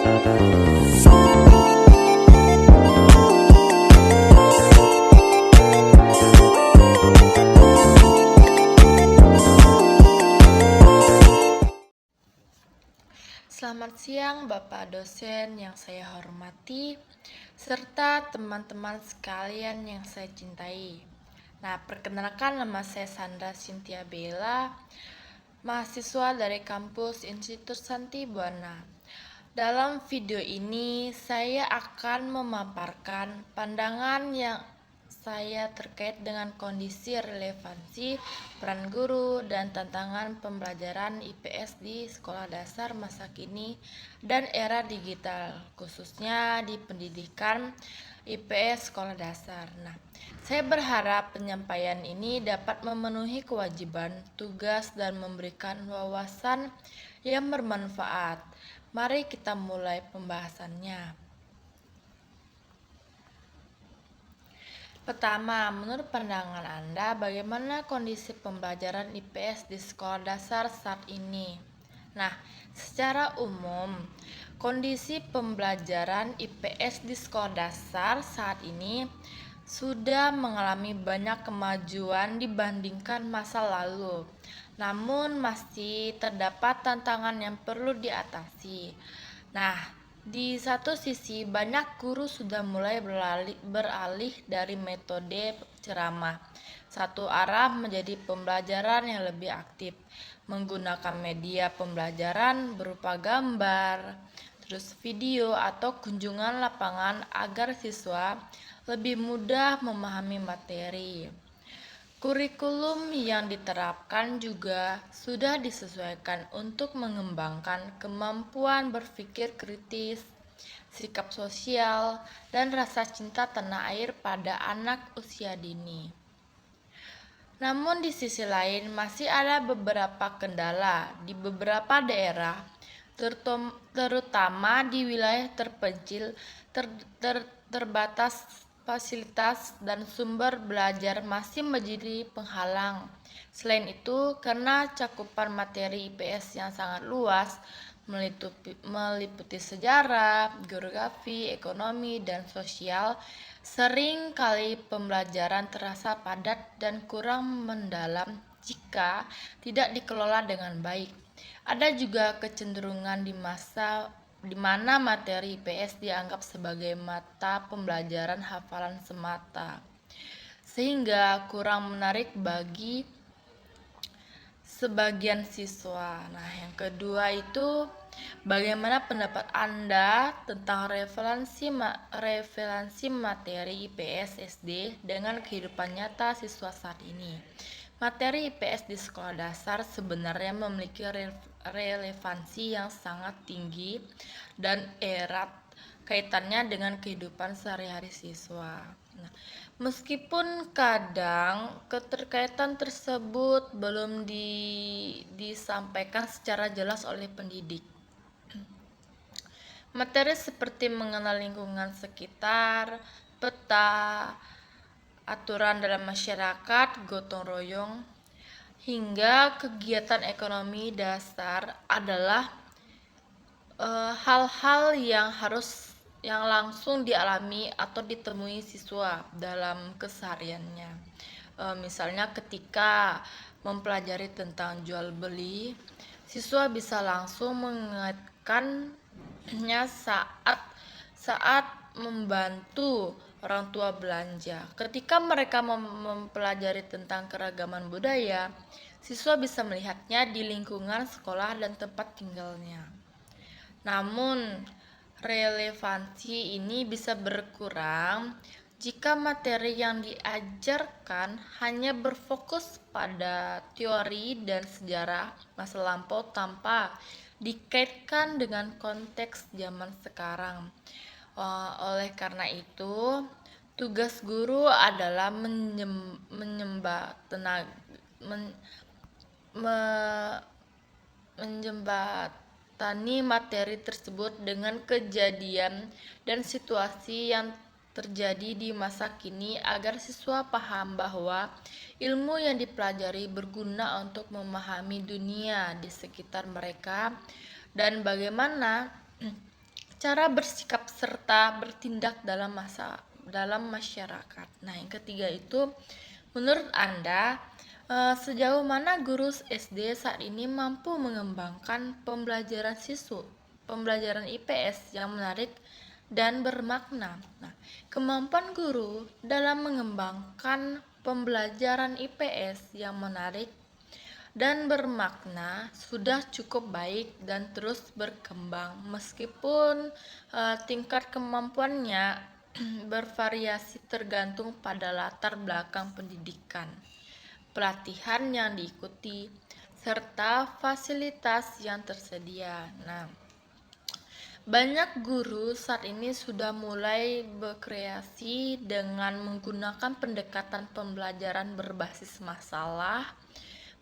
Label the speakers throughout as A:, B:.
A: Selamat siang Bapak dosen yang saya hormati, serta teman-teman sekalian yang saya cintai. Nah, perkenalkan nama saya Sandra Cynthia Bella, mahasiswa dari kampus Institut Santi Buana. Dalam video ini, saya akan memaparkan pandangan yang saya terkait dengan kondisi relevansi peran guru dan tantangan pembelajaran IPS di sekolah dasar masa kini dan era digital, khususnya di pendidikan IPS sekolah dasar. Nah, saya berharap penyampaian ini dapat memenuhi kewajiban, tugas, dan memberikan wawasan yang bermanfaat. Mari kita mulai pembahasannya. Pertama, menurut pandangan Anda, bagaimana kondisi pembelajaran IPS di sekolah dasar saat ini? Nah, secara umum, kondisi pembelajaran IPS di sekolah dasar saat ini sudah mengalami banyak kemajuan dibandingkan masa lalu. Namun, masih terdapat tantangan yang perlu diatasi. Nah, di satu sisi, banyak guru sudah mulai beralih dari metode ceramah satu arah menjadi pembelajaran yang lebih aktif, menggunakan media pembelajaran berupa gambar, terus video atau kunjungan lapangan agar siswa lebih mudah memahami materi. Kurikulum yang diterapkan juga sudah disesuaikan untuk mengembangkan kemampuan berpikir kritis, sikap sosial, dan rasa cinta tanah air pada anak usia dini. Namun di sisi lain masih ada beberapa kendala di beberapa daerah, terutama di wilayah terpencil, terbatas fasilitas dan sumber belajar masih menjadi penghalang. Selain itu, karena cakupan materi IPS yang sangat luas, meliputi sejarah, geografi, ekonomi, dan sosial, sering kali pembelajaran terasa padat dan kurang mendalam jika tidak dikelola dengan baik. Ada juga kecenderungan di mana materi IPS dianggap sebagai mata pembelajaran hafalan semata, sehingga kurang menarik bagi sebagian siswa. Nah, yang kedua itu bagaimana pendapat Anda tentang referensi materi IPS SD dengan kehidupan nyata siswa saat ini? Materi IPS di sekolah dasar sebenarnya memiliki relevansi yang sangat tinggi dan erat kaitannya dengan kehidupan sehari-hari siswa. Nah, meskipun kadang keterkaitan tersebut belum disampaikan secara jelas oleh pendidik. Materi seperti mengenal lingkungan sekitar, peta, aturan dalam masyarakat, gotong royong, hingga kegiatan ekonomi dasar adalah hal-hal yang langsung dialami atau ditemui siswa dalam kesehariannya. Misalnya ketika mempelajari tentang jual beli, siswa bisa langsung mengingatkannya saat membantu orang tua belanja. Ketika mereka mempelajari tentang keragaman budaya, siswa bisa melihatnya di lingkungan sekolah dan tempat tinggalnya. Namun, relevansi ini bisa berkurang jika materi yang diajarkan hanya berfokus pada teori dan sejarah masa lampau tanpa dikaitkan dengan konteks zaman sekarang. Oleh karena itu, tugas guru adalah menjembatani materi tersebut dengan kejadian dan situasi yang terjadi di masa kini agar siswa paham bahwa ilmu yang dipelajari berguna untuk memahami dunia di sekitar mereka dan bagaimana cara bersikap serta bertindak dalam masyarakat. Nah, yang ketiga itu, menurut Anda, sejauh mana guru SD saat ini mampu mengembangkan pembelajaran IPS yang menarik dan bermakna. Nah, kemampuan guru dalam mengembangkan pembelajaran IPS yang menarik dan bermakna sudah cukup baik dan terus berkembang meskipun tingkat kemampuannya bervariasi tergantung pada latar belakang pendidikan, pelatihan yang diikuti, serta fasilitas yang tersedia. Nah, banyak guru saat ini sudah mulai berkreasi dengan menggunakan pendekatan pembelajaran berbasis masalah,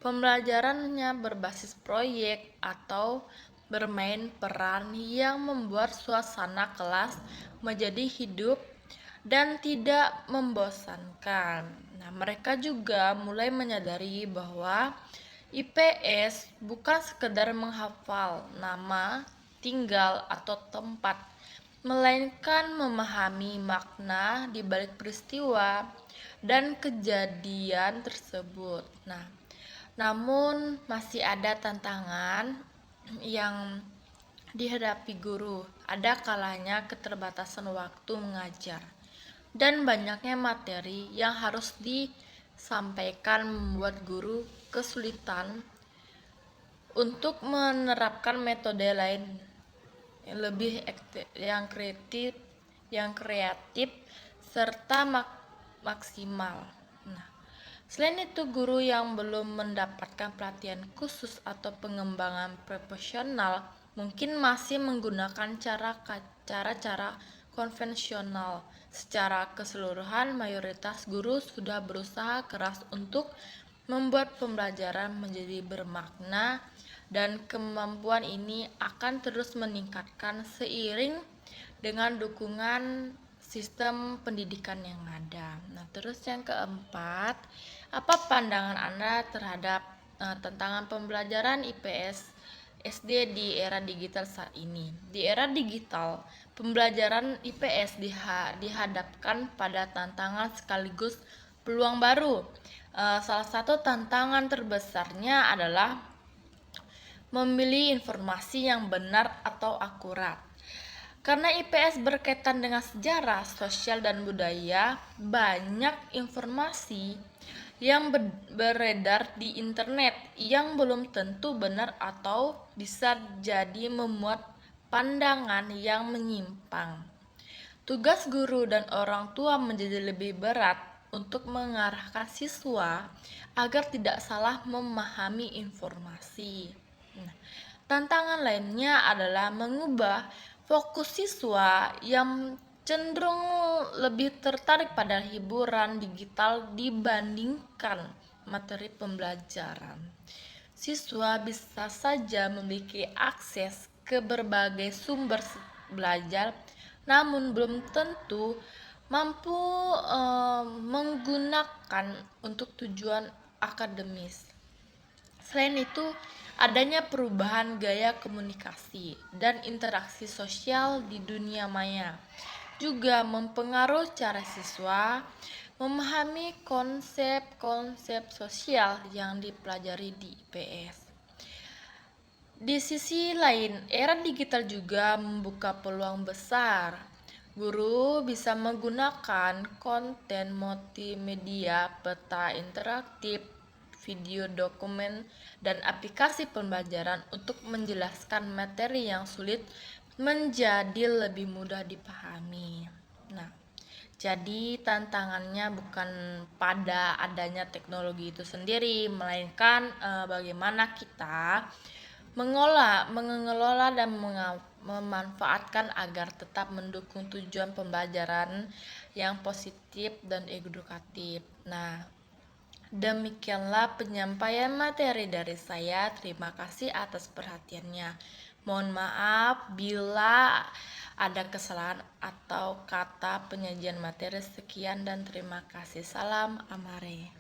A: pembelajarannya berbasis proyek, atau bermain peran yang membuat suasana kelas menjadi hidup dan tidak membosankan. Nah, mereka juga mulai menyadari bahwa IPS bukan sekedar menghafal nama, tinggal, atau tempat, melainkan memahami makna di balik peristiwa dan kejadian tersebut. Nah, namun masih ada tantangan yang dihadapi guru. Ada kalanya keterbatasan waktu mengajar dan banyaknya materi yang harus disampaikan membuat guru kesulitan untuk menerapkan metode lain yang kreatif serta maksimal. Nah, selain itu, guru yang belum mendapatkan pelatihan khusus atau pengembangan profesional mungkin masih menggunakan cara-cara konvensional. Secara keseluruhan, mayoritas guru sudah berusaha keras untuk membuat pembelajaran menjadi bermakna, dan kemampuan ini akan terus meningkatkan seiring dengan dukungan sistem pendidikan yang ada. Nah, terus yang keempat, apa pandangan Anda terhadap tantangan pembelajaran IPS SD di era digital saat ini? Di era digital, pembelajaran IPS dihadapkan pada tantangan sekaligus peluang baru. Salah satu tantangan terbesarnya adalah memilih informasi yang benar atau akurat. Karena IPS berkaitan dengan sejarah, sosial, dan budaya, banyak informasi yang beredar di internet yang belum tentu benar atau bisa jadi memuat pandangan yang menyimpang. Tugas guru dan orang tua menjadi lebih berat untuk mengarahkan siswa agar tidak salah memahami informasi. Nah, tantangan lainnya adalah mengubah fokus siswa yang cenderung lebih tertarik pada hiburan digital dibandingkan materi pembelajaran. Siswa bisa saja memiliki akses ke berbagai sumber belajar, namun belum tentu mampu menggunakan untuk tujuan akademis. Selain itu, adanya perubahan gaya komunikasi dan interaksi sosial di dunia maya juga mempengaruhi cara siswa memahami konsep-konsep sosial yang dipelajari di IPS. Di sisi lain, era digital juga membuka peluang besar. Guru bisa menggunakan konten multimedia, peta interaktif, video dokumen, dan aplikasi pembelajaran untuk menjelaskan materi yang sulit menjadi lebih mudah dipahami. Nah, jadi tantangannya bukan pada adanya teknologi itu sendiri, melainkan bagaimana kita mengelola dan memanfaatkan agar tetap mendukung tujuan pembelajaran yang positif dan edukatif. Nah, demikianlah penyampaian materi dari saya. Terima kasih atas perhatiannya. Mohon maaf bila ada kesalahan atau kata penyajian materi. Sekian dan terima kasih. Salam Amare.